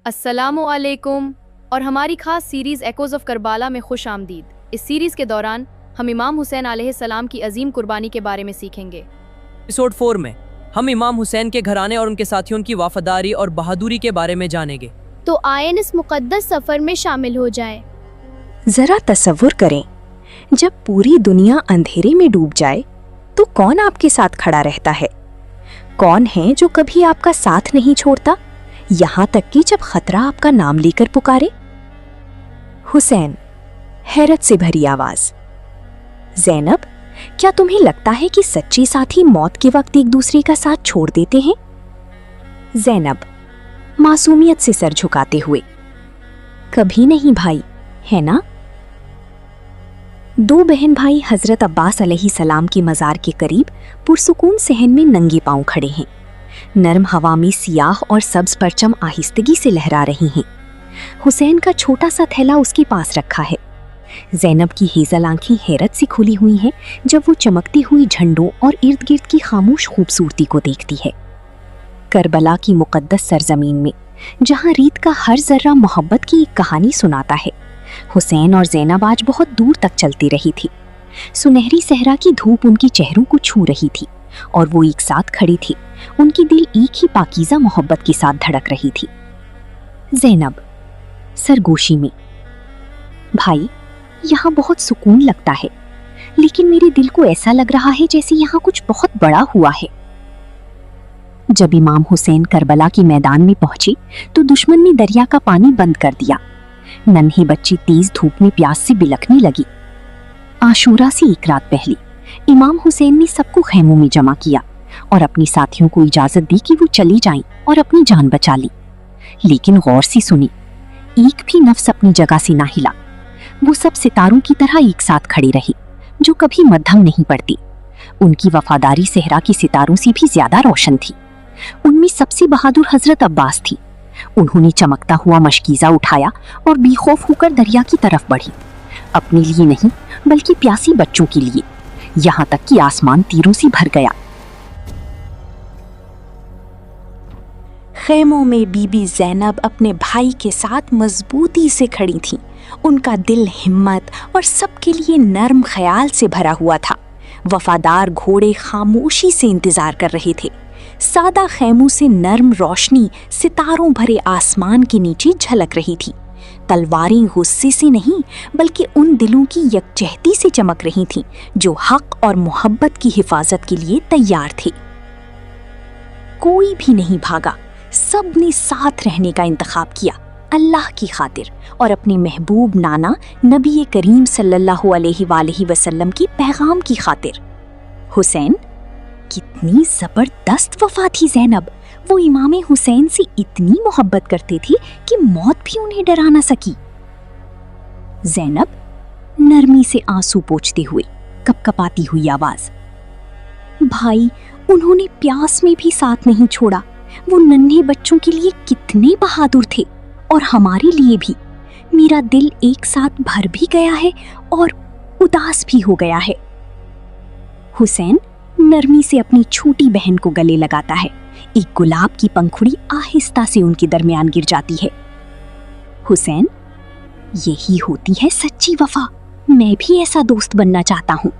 السلام علیکم اور ہماری خاص سیریز ایکوز آف کربلا میں خوش آمدید۔ اس سیریز کے دوران ہم امام حسین علیہ السلام کی عظیم قربانی کے بارے میں سیکھیں گے۔ ایپیسوڈ 4 میں ہم امام حسین کے گھرانے اور ان کے ساتھیوں کی وفاداری اور بہادری کے بارے میں جانیں گے۔ تو آئیں اس مقدس سفر میں شامل ہو جائیں۔ ذرا تصور کریں، جب پوری دنیا اندھیرے میں ڈوب جائے تو کون آپ کے ساتھ کھڑا رہتا ہے؟ کون ہے جو کبھی آپ کا ساتھ نہیں چھوڑتا، یہاں تک کہ جب خطرہ آپ کا نام لے کر پکارے؟ حسین، حیرت سے بھری آواز۔ زینب، کیا تمہیں لگتا ہے کہ سچے ساتھی موت کے وقت ایک دوسرے کا ساتھ چھوڑ دیتے ہیں؟ زینب، معصومیت سے سر جھکاتے ہوئے، کبھی نہیں بھائی، ہے نا؟ دو بہن بھائی حضرت عباس علیہ السلام کے مزار کے قریب پرسکون صحن میں ننگے پاؤں کھڑے ہیں۔ نرم ہوا میں سیاہ اور سبز پرچم آہستگی سے لہرا رہی ہیں۔ حسین کا چھوٹا سا تھیلا اس کے پاس رکھا ہے۔ زینب کی ہیزل آنکھیں حیرت سے کھلی ہوئی ہیں جب وہ چمکتی ہوئی جھنڈوں اور ارد گرد کی خاموش خوبصورتی کو دیکھتی ہے۔ کربلا کی مقدس سرزمین میں، جہاں ریت کا ہر ذرہ محبت کی ایک کہانی سناتا ہے، حسین اور زینب آج بہت دور تک چلتی رہی تھی۔ سنہری صحرا کی دھوپ ان کی چہروں کو چھو رہی تھی اور وہ ایک ساتھ کھڑی تھی۔ ان کی دل ایک ہی پاکیزہ محبت کے ساتھ دھڑک رہی تھی۔ زینب سرگوشی میں، بھائی، یہاں بہت سکون لگتا ہے، لیکن میرے دل کو ایسا لگ رہا ہے جیسے یہاں کچھ بہت بڑا ہوا ہے۔ جب امام حسین کربلا کے میدان میں پہنچے تو دشمن نے دریا کا پانی بند کر دیا۔ ننھے بچے تیز دھوپ میں پیاس سے بلکنے لگی۔ عاشورہ سے ایک رات پہلے امام حسین نے سب کو خیموں میں جمع کیا اور اپنی ساتھیوں کو اجازت دی کہ وہ چلی جائیں اور اپنی جان بچا لی۔ لیکن غور سے سنی، ایک بھی نفس اپنی جگہ سے نہ ہلا۔ وہ سب ستاروں کی طرح ایک ساتھ کھڑی رہی جو کبھی مدھم نہیں پڑتی۔ ان کی وفاداری صحرا کی ستاروں سے بھی زیادہ روشن تھی۔ ان میں سب سے بہادر حضرت عباس تھی۔ انہوں نے چمکتا ہوا مشکیزہ اٹھایا اور بے خوف ہو کر دریا کی طرف بڑھی، اپنے لیے نہیں بلکہ پیاسی بچوں کے لیے، یہاں تک کہ آسمان تیروں سے بھر گیا۔ خیموں میں بی بی زینب اپنے بھائی کے ساتھ مضبوطی سے کھڑی تھیں۔ ان کا دل ہمت اور سب کے لیے نرم خیال سے بھرا ہوا تھا۔ وفادار گھوڑے خاموشی سے انتظار کر رہے تھے۔ سادہ خیموں سے نرم روشنی ستاروں بھرے آسمان کے نیچے جھلک رہی تھی۔ تلواریں غصے سے نہیں بلکہ ان دلوں کی یکجہتی سے چمک رہی تھیں جو حق اور محبت کی حفاظت کے لیے تیار تھے۔ کوئی بھی نہیں بھاگا، سب نے ساتھ رہنے کا انتخاب کیا، اللہ کی خاطر اور اپنے محبوب نانا نبی کریم صلی اللہ علیہ وآلہ وسلم کی پیغام کی خاطر۔ حسین، کتنی زبردست وفا تھی زینب! وہ امام حسین سے اتنی محبت کرتے تھے کہ موت بھی انہیں ڈرا نہ سکی۔ زینب نرمی سے آنسو پوچھتے ہوئے، کپ کپاتی ہوئی آواز، بھائی، انہوں نے پیاس میں بھی ساتھ نہیں چھوڑا۔ وہ ننھے بچوں کے لیے کتنے بہادر تھے اور ہمارے لیے بھی۔ میرا دل ایک ساتھ بھر بھی گیا ہے اور اداس بھی ہو گیا ہے۔ حسین نرمی سے اپنی چھوٹی بہن کو گلے لگاتا ہے۔ ایک گلاب کی پنکھڑی آہستہ سے ان کے درمیان گر جاتی ہے۔ حسین، یہی ہوتی ہے سچی وفا، میں بھی ایسا دوست بننا چاہتا ہوں۔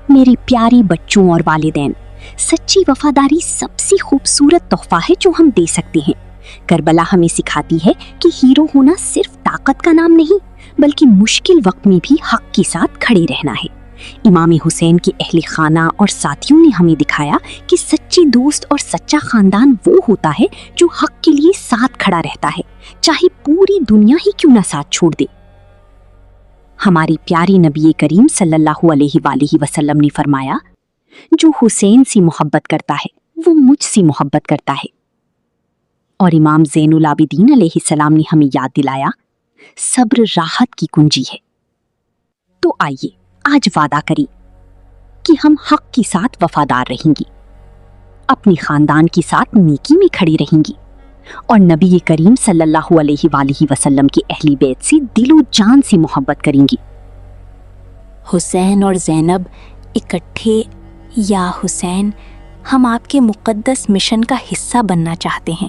میرے پیارے بچوں اور والدین، سچی وفاداری سب سے خوبصورت تحفہ ہے جو ہم دے سکتے ہیں۔ کربلا ہمیں سکھاتی ہے کہ ہیرو ہونا صرف طاقت کا نام نہیں بلکہ مشکل وقت میں بھی حق کے ساتھ کھڑے رہنا ہے۔ امام حسین کے اہل خانہ اور ساتھیوں نے ہمیں دکھایا کہ سچے دوست اور سچا خاندان وہ ہوتا ہے جو حق کے لیے ساتھ کھڑا رہتا ہے، چاہے پوری دنیا ہی کیوں نہ ساتھ چھوڑ دے۔ ہمارے پیارے نبی کریم صلی اللہ علیہ وآلہ وسلم نے فرمایا، جو حسین سے محبت کرتا ہے وہ مجھ سے محبت کرتا ہے۔ اور امام زین العابدین علیہ السلام نے ہمیں یاد دلایا، صبر راحت کی کنجی ہے۔ تو آئیے آج وعدہ کریں کہ ہم حق کے ساتھ وفادار رہیں گی، اپنے خاندان کے ساتھ نیکی میں کھڑی رہیں گی اور نبی کریم صلی اللہ علیہ وآلہ وسلم کے اہل بیت سے دل و جان سے محبت کریں گی۔ حسین اور زینب اکٹھے، یا حسین، ہم آپ کے مقدس مشن کا حصہ بننا چاہتے ہیں،